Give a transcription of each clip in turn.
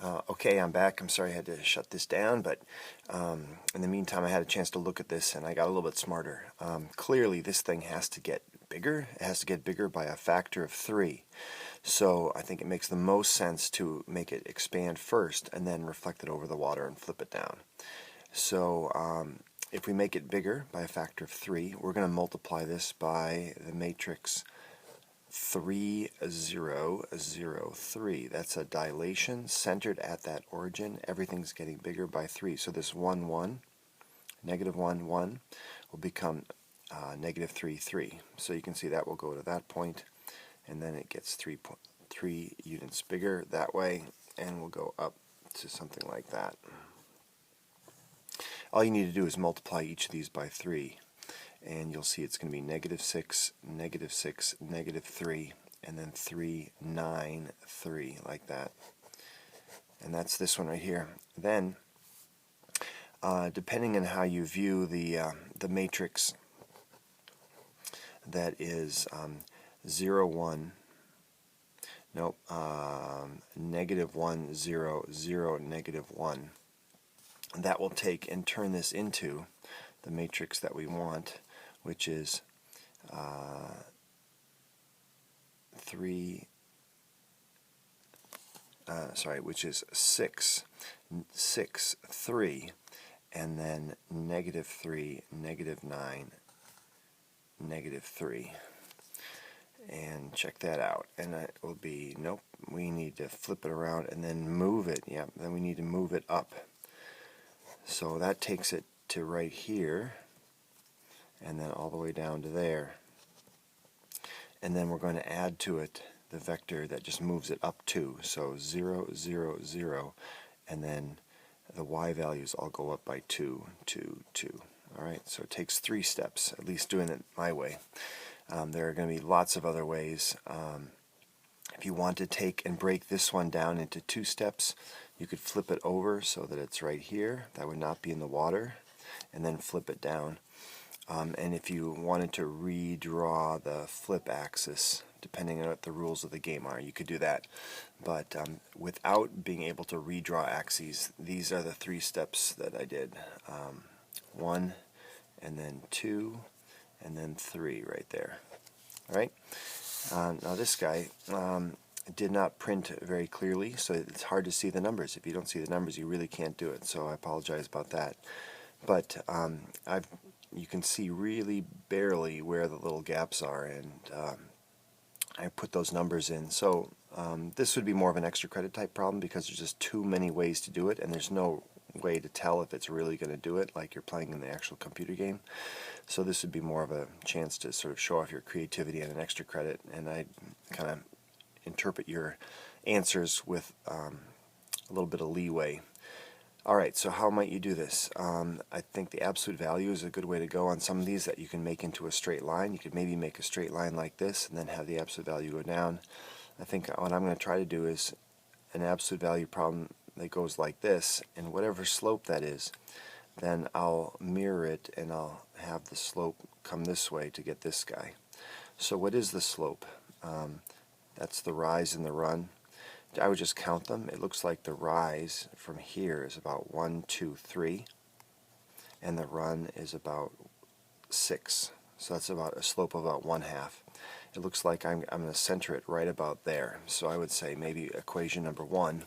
Okay, I'm back. I'm sorry I had to shut this down, but in the meantime I had a chance to look at this and I got a little bit smarter. Clearly this thing has to get bigger. It has to get bigger by a factor of 3. So I think it makes the most sense to make it expand first and then reflect it over the water and flip it down. So if we make it bigger by a factor of 3, we're going to multiply this by the matrix 3, 0, 0, 3. That's a dilation centered at that origin. Everything's getting bigger by 3. So this 1, 1, negative 1, 1 will become negative 3, 3. So you can see that will go to that point, and then it gets 3 units bigger that way, and we'll go up to something like that. All you need to do is multiply each of these by 3. And you'll see it's going to be negative 6, negative 6, negative 3, and then 3, 9, 3, like that. And that's this one right here. Then, depending on how you view the matrix that is 0, 1, nope, negative 1, 0, 0, negative 1, that will take and turn this into the matrix that we want, which is 6, 6, 3, and then negative 3, negative 9, negative 3. And check that out. And it will be, nope, we need to flip it around and then move it. Yeah, then we need to move it up. So that takes it to right here, and then all the way down to there. And then we're going to add to it the vector that just moves it up 2. So 0, 0, 0, and then the y values all go up by 2, 2, 2. Alright, so it takes 3 steps, at least doing it my way. There are going to be lots of other ways. If you want to take and break this one down into 2 steps, you could flip it over so that it's right here. That would not be in the water. And then flip it down. And if you wanted to redraw the flip axis, depending on what the rules of the game are, you could do that. But without being able to redraw axes, these are the 3 steps that I did. 1, and then 2, and then 3 right there. Alright? Now this guy did not print very clearly, so it's hard to see the numbers. If you don't see the numbers, you really can't do it, so I apologize about that. But you can see really barely where the little gaps are, and I put those numbers in. So this would be more of an extra credit type problem because there's just too many ways to do it, and there's no way to tell if it's really going to do it like you're playing in the actual computer game. So this would be more of a chance to sort of show off your creativity and an extra credit, and I kind of interpret your answers with a little bit of leeway. Alright, so how might you do this? I think the absolute value is a good way to go on some of these that you can make into a straight line. You could maybe make a straight line like this and then have the absolute value go down. I think what I'm going to try to do is an absolute value problem that goes like this, and whatever slope that is, then I'll mirror it and I'll have the slope come this way to get this guy. So what is the slope? That's the rise and the run. I would just count them. It looks like the rise from here is about 1, 2, 3, and the run is about 6. So that's about a slope of about 1/2. It looks like I'm going to center it right about there. So I would say maybe equation number 1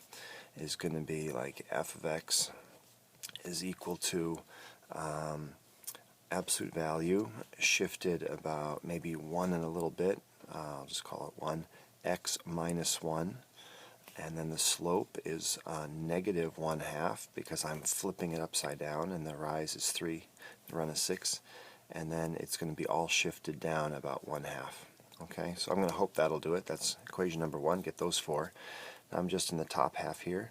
is going to be like f of x is equal to absolute value shifted about maybe 1 and a little bit. I'll just call it 1, x minus 1. And then the slope is negative 1/2 because I'm flipping it upside down, and the rise is 3, the run is 6, and then it's going to be all shifted down about 1/2. Okay, so I'm going to hope that'll do it. That's equation number 1. Get those 4. Now I'm just in the top half here.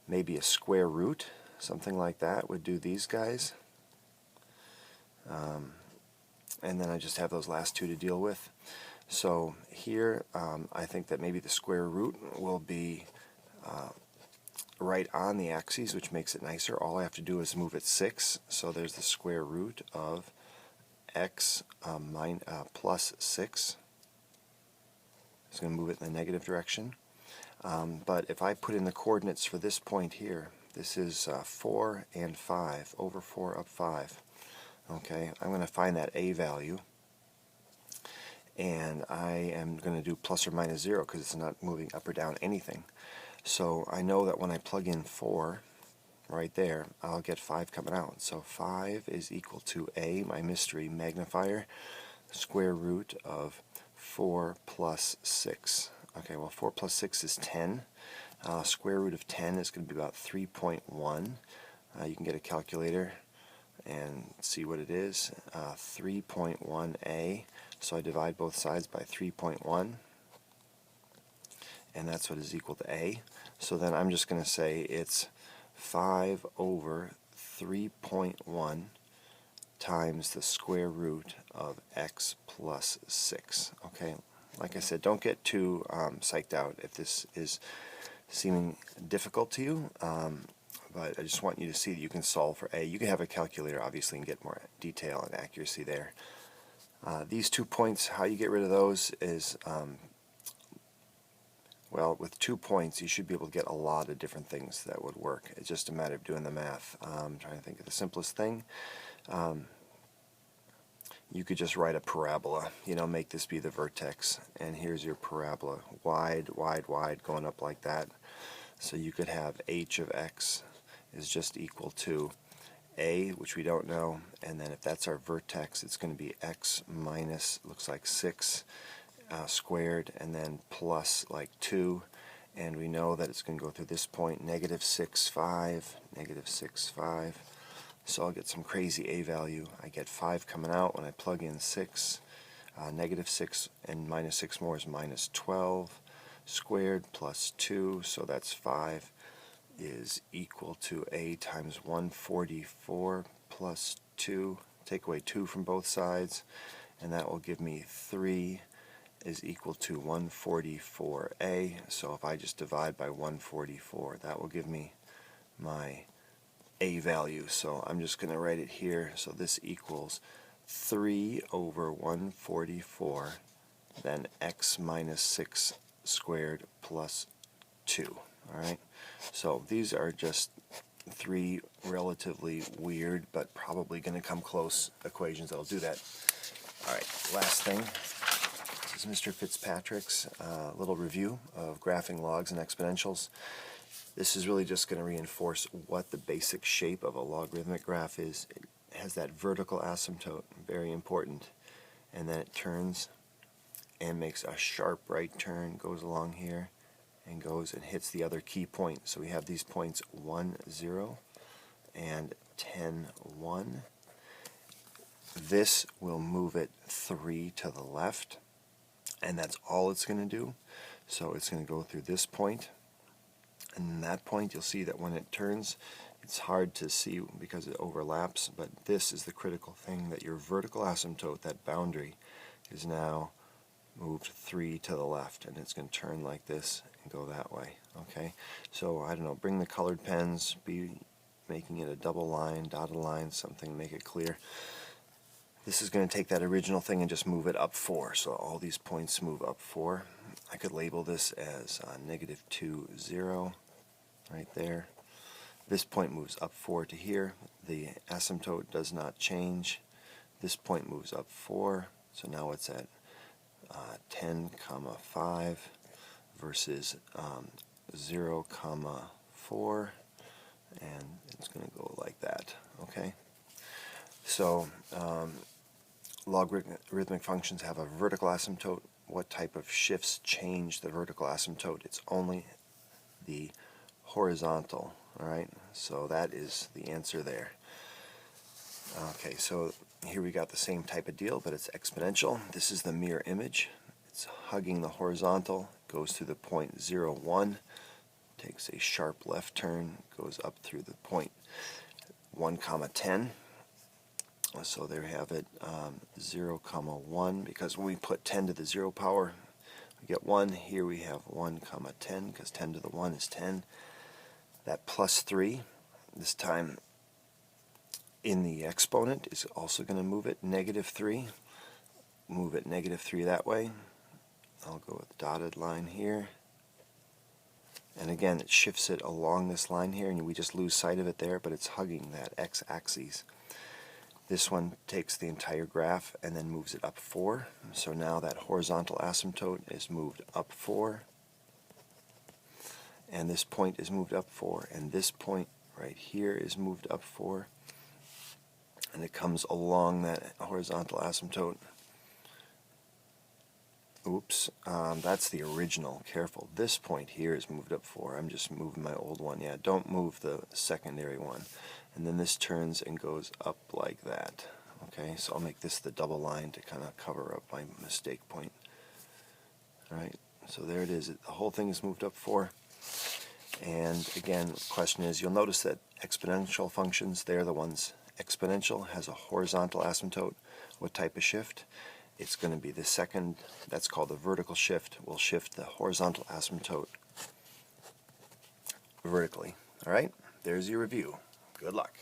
Maybe a square root, something like that would do these guys. And then I just have those last 2 to deal with. So here I think that maybe the square root will be right on the axes, which makes it nicer. All I have to do is move it 6. So there's the square root of x plus 6. It's going to move it in the negative direction. But if I put in the coordinates for this point here, this is 4 and 5, over 4 up 5. Okay, I'm going to find that a value, and I am going to do plus or minus 0 because it's not moving up or down anything. So I know that when I plug in 4 right there, I'll get 5 coming out. So 5 is equal to a, my mystery magnifier, square root of 4 plus 6. Okay, well 4 plus 6 is 10. Square root of 10 is going to be about 3.1. You can get a calculator and see what it is. 3.1a. So I divide both sides by 3.1, and that's what is equal to a. So then I'm just going to say it's 5 over 3.1 times the square root of x plus 6. Okay, like I said, don't get too psyched out if this is seeming difficult to you, but I just want you to see that you can solve for a. You can have a calculator, obviously, and get more detail and accuracy there. These 2 points, how you get rid of those is, well, with 2 points, you should be able to get a lot of different things that would work. It's just a matter of doing the math. I'm trying to think of the simplest thing. You could just write a parabola, make this be the vertex, and here's your parabola, wide, wide, wide, going up like that. So you could have h of x is just equal to a, which we don't know, and then if that's our vertex, it's going to be x minus, looks like 6 squared, and then plus like 2, and we know that it's going to go through this point, negative 6, 5, negative 6, 5. So I'll get some crazy a value. I get 5 coming out when I plug in 6. Negative 6 and minus 6 more is minus 12 squared plus 2, so that's 5 is equal to a times 144 plus 2. Take away 2 from both sides, and that will give me 3 is equal to 144a. So if I just divide by 144, that will give me my a value. So I'm just going to write it here. So this equals 3 over 144, then x minus 6 squared plus 2. All right. So these are just 3 relatively weird, but probably going to come close equations that'll do that. All right. Last thing. This is Mr. Fitzpatrick's little review of graphing logs and exponentials. This is really just going to reinforce what the basic shape of a logarithmic graph is. It has that vertical asymptote, very important, and then it turns and makes a sharp right turn, goes along here, and goes and hits the other key point. So we have these points 1, 0, and 10, 1. This will move it 3 to the left, and that's all it's going to do. So it's going to go through this point, and that point you'll see that when it turns, it's hard to see because it overlaps, but this is the critical thing, that your vertical asymptote, that boundary, is now moved 3 to the left, and it's going to turn like this and go that way. Okay, so I don't know, bring the colored pens, be making it a double line, dotted line, something, make it clear. This is going to take that original thing and just move it up 4, so all these points move up 4. I could label this as negative 2, 0, right there. This point moves up 4 to here. The asymptote does not change. This point moves up 4, so now it's at 10, 5 versus 0, 4, and it's going to go like that. Okay, so logarithmic functions have a vertical asymptote. What type of shifts change the vertical asymptote? It's only the horizontal. All right, so that is the answer there. Okay, so here we got the same type of deal, but it's exponential. This is the mirror image. It's hugging the horizontal, goes through the point 0, 1, takes a sharp left turn, goes up through the point 1, 10. So there we have it, 0, 1, because when we put 10 to the 0 power, we get 1. Here we have 1, 10, because 10 to the 1 is 10. That plus 3, this time in the exponent, is also going to move it negative 3. Move it negative 3 that way. I'll go with the dotted line here. And again, it shifts it along this line here, and we just lose sight of it there, but it's hugging that x-axis. This one takes the entire graph and then moves it up 4. So now that horizontal asymptote is moved up 4, and this point is moved up 4, and this point right here is moved up 4, and it comes along that horizontal asymptote. Oops, that's the original. Careful. This point here is moved up 4. I'm just moving my old one. Yeah, don't move the secondary one. And then this turns and goes up like that. Okay, so I'll make this the double line to kind of cover up my mistake point. Alright, so there it is. The whole thing is moved up 4. And again, the question is, you'll notice that exponential functions, they're the ones. Exponential has a horizontal asymptote. What type of shift? It's going to be the second, that's called the vertical shift. We'll shift the horizontal asymptote vertically. Alright, there's your review. Good luck.